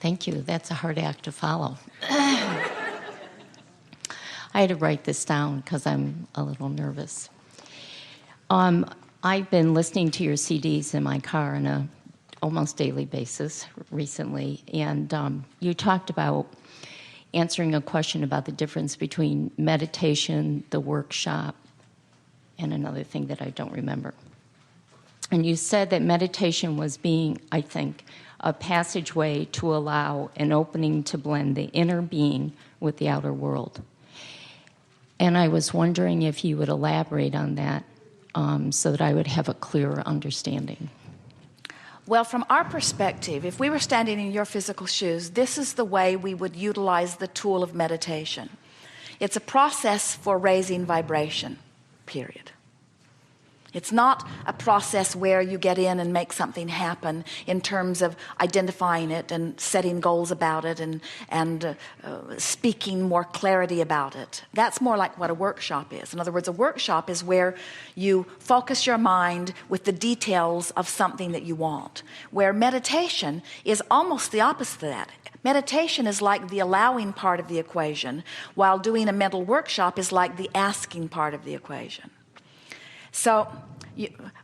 Thank you. That's a hard act to follow. I had to write this down because I'm a little nervous. I've been listening to your CDs in my car on a almost daily basis recently, and you talked about answering a question about the difference between meditation, the workshop, and another thing that I don't remember. And you said that meditation was being, I think, a passageway to allow an opening to blend the inner being with the outer world. And I was wondering if you would elaborate on that so that I would have a clearer understanding. Well, from our perspective, if we were standing in your physical shoes, this is the way we would utilize the tool of meditation. It's a process for raising vibration, period. It's not a process where you get in and make something happen in terms of identifying it and setting goals about it and speaking more clarity about it. That's more like what a workshop is. In other words, a workshop is where you focus your mind with the details of something that you want, where meditation is almost the opposite of that. Meditation is like the allowing part of the equation, while doing a mental workshop is like the asking part of the equation. So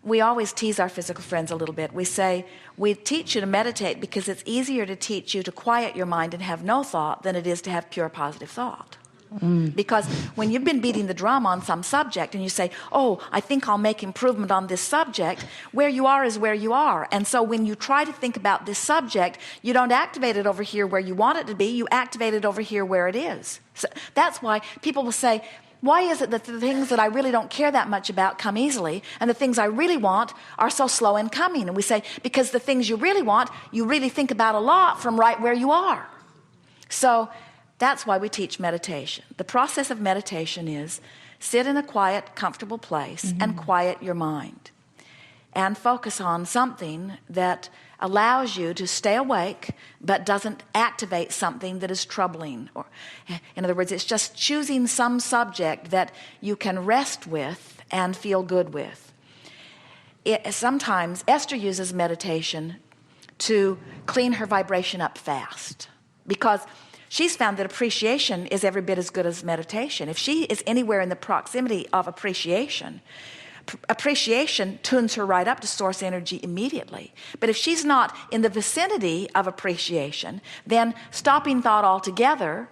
we always tease our physical friends a little bit. We say, we teach you to meditate because it's easier to teach you to quiet your mind and have no thought than it is to have pure positive thought. Because when you've been beating the drum on some subject and you say, oh, I think I'll make improvement on this subject, where you are is where you are. And so when you try to think about this subject, you don't activate it over here where you want it to be, you activate it over here where it is. So that's why people will say, why is it that the things that I really don't care that much about come easily, and the things I really want are so slow in coming? And we say, because the things you really want, you really think about a lot from right where you are. So that's why we teach meditation. The process of meditation is sit in a quiet, comfortable place and quiet your mind and focus on something that allows you to stay awake but doesn't activate something that is troubling. Or, in other words, it's just choosing some subject that you can rest with and feel good with. Sometimes Esther uses meditation to clean her vibration up fast because she's found that appreciation is every bit as good as meditation. If she is anywhere in the proximity of appreciation tunes her right up to source energy immediately. But if she's not in the vicinity of appreciation, then stopping thought altogether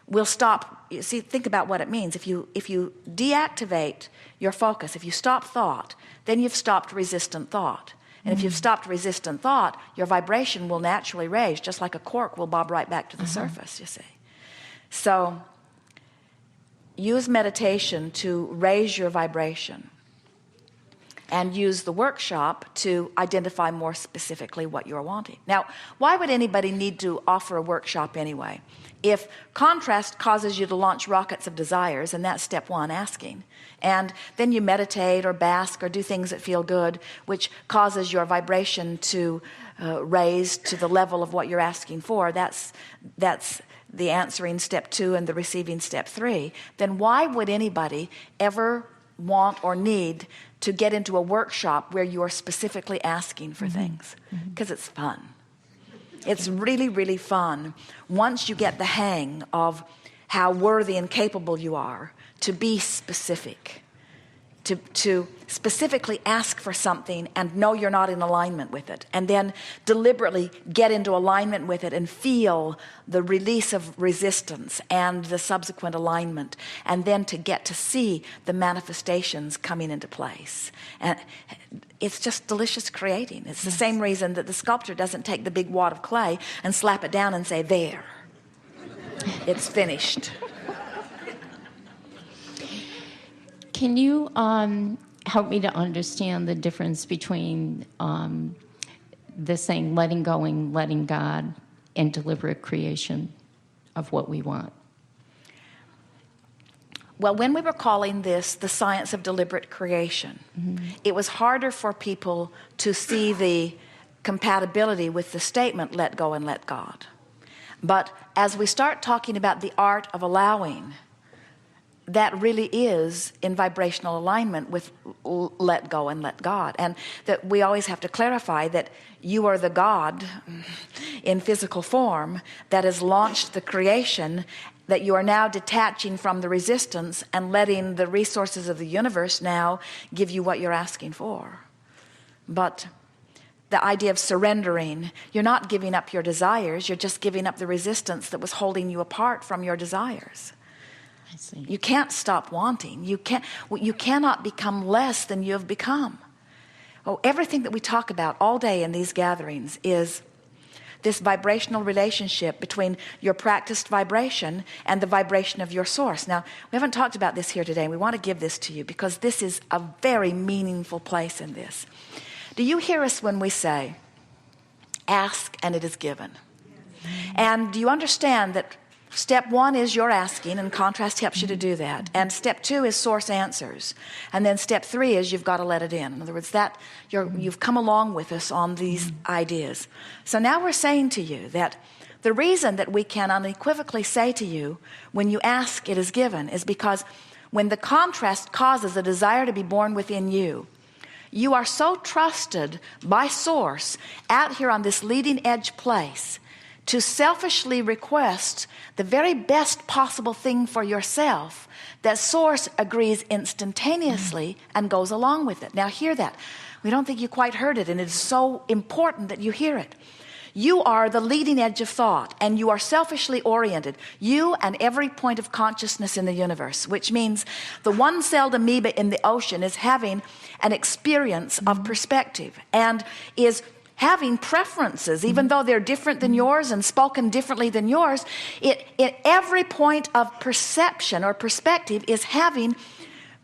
will stop. You see, think about what it means. If you deactivate your focus, if you stop thought, then you've stopped resistant thought. And if you've stopped resistant thought, your vibration will naturally raise, just like a cork will bob right back to the surface, you see. So use meditation to raise your vibration, and use the workshop to identify more specifically what you're wanting. Now, why would anybody need to offer a workshop anyway? If contrast causes you to launch rockets of desires, and that's step one, asking, and then you meditate or bask or do things that feel good, which causes your vibration to raise to the level of what you're asking for, that's the answering step 2 and the receiving step 3, then why would anybody ever want or need to get into a workshop where you are specifically asking for things? Because it's fun. It's really, really fun once you get the hang of how worthy and capable you are to be specific, to specifically ask for something and know you're not in alignment with it, and then deliberately get into alignment with it and feel the release of resistance and the subsequent alignment, and then to get to see the manifestations coming into place. And it's just delicious creating. It's the same reason that the sculptor doesn't take the big wad of clay and slap it down and say, there, it's finished. Can you help me to understand the difference between the saying letting go and letting God and deliberate creation of what we want? Well, when we were calling this the science of deliberate creation, it was harder for people to see the compatibility with the statement, let go and let God. But as we start talking about the art of allowing, that really is in vibrational alignment with let go and let God. And that we always have to clarify that you are the God in physical form that has launched the creation, that you are now detaching from the resistance and letting the resources of the universe now give you what you're asking for. But the idea of surrendering, you're not giving up your desires, you're just giving up the resistance that was holding you apart from your desires. I see. You can't stop wanting. You cannot become less than you have become. Oh, everything that we talk about all day in these gatherings is this vibrational relationship between your practiced vibration and the vibration of your source. Now, we haven't talked about this here today. We want to give this to you because this is a very meaningful place in this. Do you hear us when we say, ask and it is given? And do you understand that step one is your asking, and contrast helps you to do that. And step two is source answers. And then step three is you've got to let it in. In other words, that you've come along with us on these ideas. So now we're saying to you that the reason that we can unequivocally say to you, when you ask, it is given, is because when the contrast causes a desire to be born within you, you are so trusted by source out here on this leading edge place to selfishly request the very best possible thing for yourself, that source agrees instantaneously and goes along with it. Now hear that. We don't think you quite heard it, and it is so important that you hear it. You are the leading edge of thought, and you are selfishly oriented. You and every point of consciousness in the universe, which means the one-celled amoeba in the ocean is having an experience of perspective and is having preferences, even though they're different than yours and spoken differently than yours. Every point of perception or perspective is having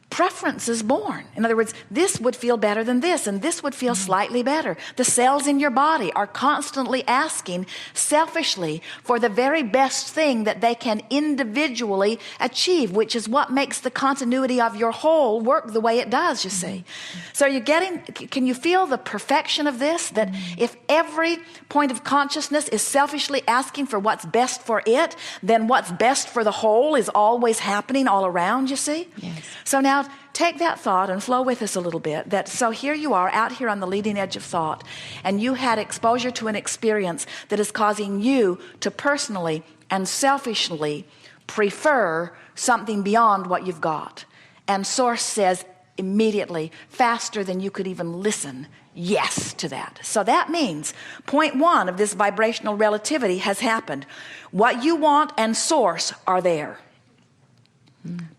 preferences born. In other words, this would feel better than this, and this would feel slightly better. The cells in your body are constantly asking selfishly for the very best thing that they can individually achieve, which is what makes the continuity of your whole work the way it does, you see. So can you feel the perfection of this? That if every point of consciousness is selfishly asking for what's best for it, then what's best for the whole is always happening all around, you see? Yes. So now take that thought and flow with us a little bit. So here you are out here on the leading edge of thought, and you had exposure to an experience that is causing you to personally and selfishly prefer something beyond what you've got. And source says immediately, faster than you could even listen, yes to that. So that means point one of this vibrational relativity has happened. What you want and source are there.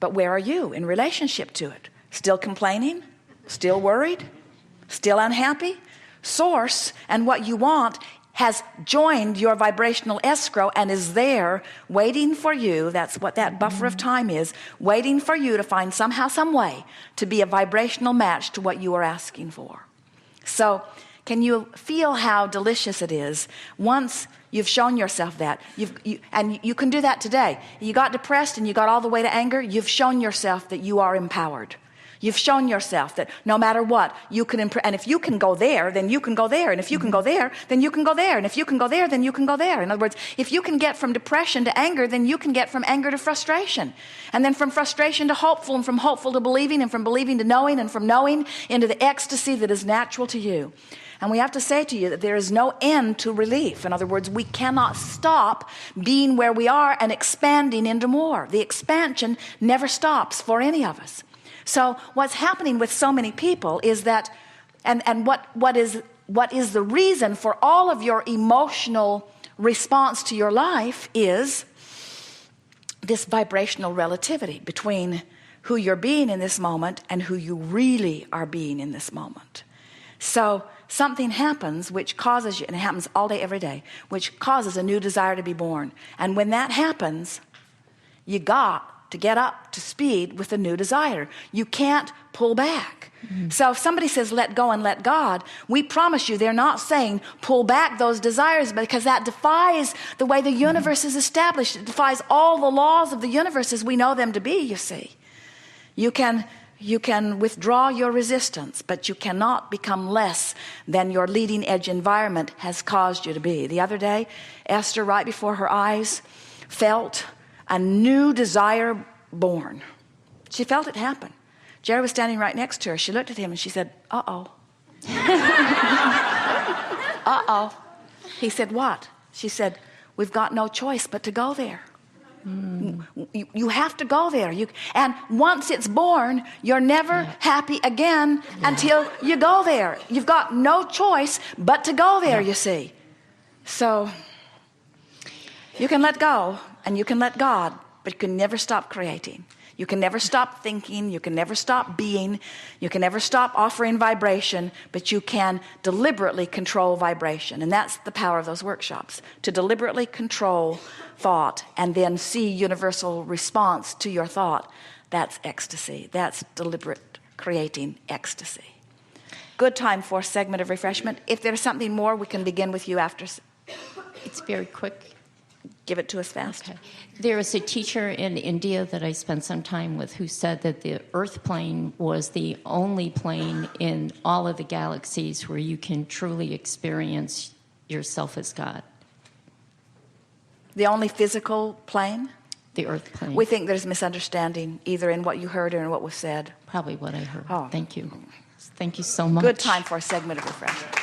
But where are you in relationship to it? Still complaining? Still worried? Still unhappy? Source and what you want has joined your vibrational escrow and is there waiting for you. That's what that buffer of time is, waiting for you to find somehow, some way to be a vibrational match to what you are asking for. So can you feel how delicious it is once you've shown yourself that? And you can do that today. You got depressed and you got all the way to anger. You've shown yourself that you are empowered. You've shown yourself that no matter what, you can and if you can go there, then you can go there. And if you can go there, then you can go there. And if you can go there, then you can go there. In other words, if you can get from depression to anger, then you can get from anger to frustration. And then from frustration to hopeful, and from hopeful to believing, and from believing to knowing, and from knowing into the ecstasy that is natural to you. And we have to say to you that there is no end to relief. In other words, we cannot stop being where we are and expanding into more. The expansion never stops for any of us. So what's happening with so many people is that, and what is the reason for all of your emotional response to your life is this vibrational relativity between who you're being in this moment and who you really are being in this moment. So something happens which causes you, and it happens all day, every day, which causes a new desire to be born. And when that happens, you got to get up to speed with a new desire. You can't pull back. So if somebody says, let go and let God, we promise you they're not saying pull back those desires, because that defies the way the universe is established. It defies all the laws of the universe as we know them to be, you see. You can withdraw your resistance, but you cannot become less than your leading edge environment has caused you to be. The other day, Esther, right before her eyes, felt a new desire born. She felt it happen. Jerry was standing right next to her. She looked at him and she said, uh-oh. Uh-oh. He said, what? She said, we've got no choice but to go there. You have to go there. And once it's born, you're never happy again until you go there. You've got no choice but to go there, you see. So you can let go and you can let God, but you can never stop creating. You can never stop thinking. You can never stop being. You can never stop offering vibration, but you can deliberately control vibration. And that's the power of those workshops, to deliberately control thought and then see universal response to your thought. That's ecstasy. That's deliberate creating ecstasy. Good time for a segment of refreshment. If there's something more, we can begin with you after. It's very quick. Give it to us fast. Okay. There was a teacher in India that I spent some time with who said that the Earth plane was the only plane in all of the galaxies where you can truly experience yourself as God. The only physical plane? The Earth plane. We think there's misunderstanding either in what you heard or in what was said. Probably what I heard. Oh. Thank you. Thank you so much. Good time for a segment of refreshment.